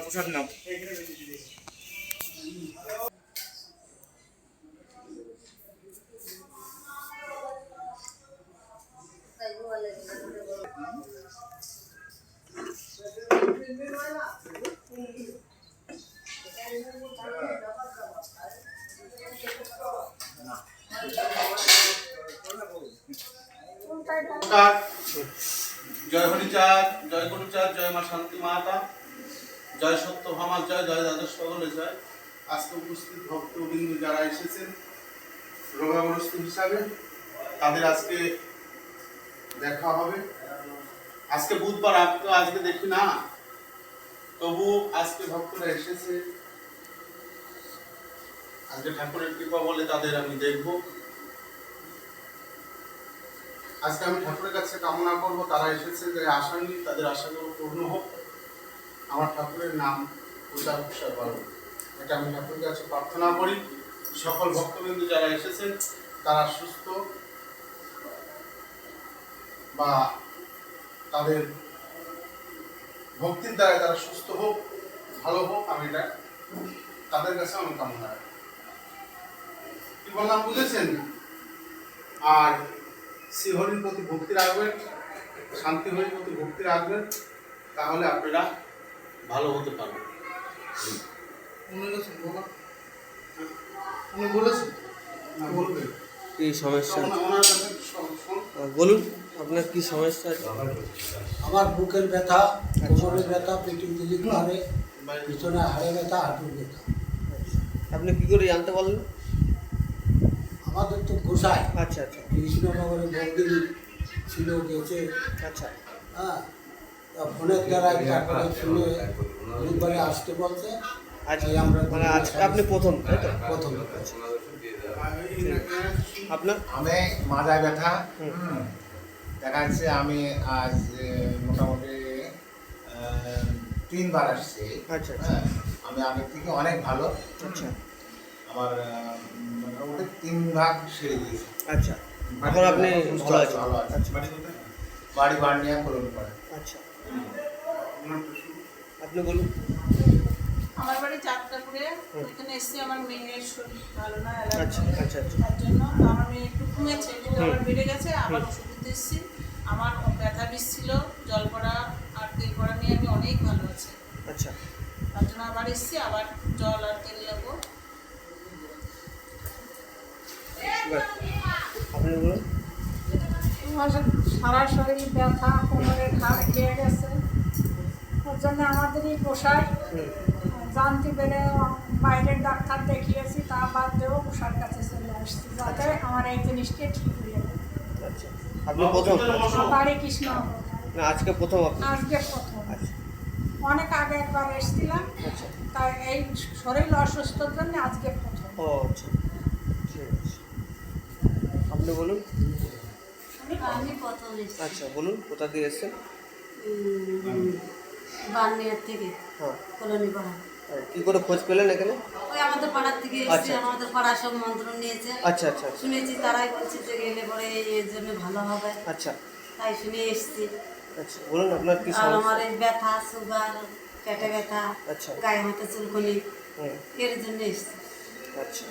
প্রসাদ নাও। জয় হরিচাঁদ, জয় গুরুচাঁদ, জয় মা শান্তি মাতা, জয় সত্যভামার জয়, জয় দ্বাদশ পাগলের জয়। আজকে উপস্থিত ভক্তবৃন্দ যারা এসেছেন রোগাগ্রস্ত হিসাবে, তাদের আজকে দেখা হবে। আজকে বুধবার, আমি তো আজকে দেখি না, তবু আজকে ভক্তরা এসেছে। আজকে ঠাকুরের কৃপা বলে তাদের আমি দেখব। আজকে আমি ঠাকুরের কাছে কামনা করব, তারা এসেছে যে আশা নিয়ে, তাদের আশাগুলো পূর্ণ হোক, আমার ঠাকুরের নাম প্রচার প্রসার বাড়ুক, এটা আমি ঠাকুরের কাছে প্রার্থনা করি। সকল ভক্তবৃন্দ যারা এসেছেন তারা সুস্থ বা তাদের ভক্তির দ্বারা তারা সুস্থ হোক, ভালো হোক, আমি এটা তাদের কাছে আমি কামনা রাখি। কি বললাম বুঝেছেন? আর শ্রীহরির প্রতি ভক্তি রাখবেন, শান্তি হরির প্রতি ভক্তি রাখবেন, তাহলে আপনারা ভালো হতে পারবেন। কি সমস্যা বলুন, আপনার কি সমস্যা? আমার বুকের ব্যথা, কোমরের ব্যথা, পেটের দিকে ঘরে, পিছনে হাড়ে ব্যথা, হাঁটুর ব্যথা। আপনি কি করে জানতে পারলেন? আমাদের তো গোসাই, আচ্ছা আচ্ছা, কৃষ্ণনগরে মন্দির ছিল, গেছে। আচ্ছা, হ্যাঁ, ফোনের দ্বারা তারপরে শুনে বুধবারে আসতে বলছে। আচ্ছা, আমরা মানে আজকে আপনি প্রথম, তাই তো? প্রথম। আপনার? আমি মাথায় ব্যথা, দেখা যাচ্ছে আমি আজ মোটামুটি 3 বার আসছি। আচ্ছা, হ্যাঁ, আমি আগের থেকে অনেক ভালো। আচ্ছা, আমার মোটামুটি 3 ভাগ সেরে দিয়েছে। আচ্ছা, এখন আপনি ভালো আছেন? ভালো আছে। আচ্ছা, বাড়ি বানিয়ে করুন পড়ে। আচ্ছা, আপনি বলুন। আমার বাড়ি চাঁদপুরে, এখানে এসেছি। আমার মেয়ের শরীর ভালো না, আচ্ছা আচ্ছা আচ্ছা, তার জন্য আমার মেয়ে একটু কমেছে, একটু আবার বেড়ে গেছে। আবার ওষুধ দিতে এসেছি। আমার ব্যথা বিষ ছিল, জল পড়া আর তেল পড়া নিয়ে আমি অনেক ভালো আছি। আচ্ছা, তার জন্য আবার এসেছি, আবার জল আর তেল নেবো। আপনি বলুন। আমার সারা শরীর ব্যথা, কোমরের হাড় খেয়ে গেছে, ওর জন্য আমাদেরই পোশাক জানতে পেরে বাইরের ডাক্তার দেখিয়েছি, তা বাদ দিয়েও পোশাক কাছে চলে আসছি যাতে আমার এই জিনিসটি ঠিক হয়ে যায়। আচ্ছা, আপনি প্রথম? বাড়ি কৃষ্ণ, না আজকে প্রথম আপনি? আজকে প্রথম। আচ্ছা, অনেক আগে একবার এসেছিলাম, আচ্ছা, তাই এই শরীর অসুস্থর জন্য আজকে প্রথম। ও আচ্ছা, ঠিক আছে। আপনি বলুন। আমি প্রথম এসেছি। আচ্ছা, বলুন, কোথা দিয়ে এসেছেন? বার্নিয়ার থেকে, হ্যাঁ, কলোনি পাড়া। কি করে খোঁজ পেলেন এখানে? ওই আমাদের পাড়ার থেকে এসেছি, আচ্ছা। আমাদের পাড়া সব মন্ত্রণ নিয়েছে। আচ্ছা আচ্ছা আচ্ছা, শুনেছি তারাই বলছে যে গেলে পরে এর জন্য ভালো হবে, আচ্ছা তাই শুনে এসেছি। আচ্ছা, বলুন আপনার কি আর সমস্যা? আমার এই ব্যথা, সুগার, পেটে ব্যথা, আচ্ছা, গায়ে হাতে চুলকুনি, হুম, এর জন্য এসেছি। আচ্ছা।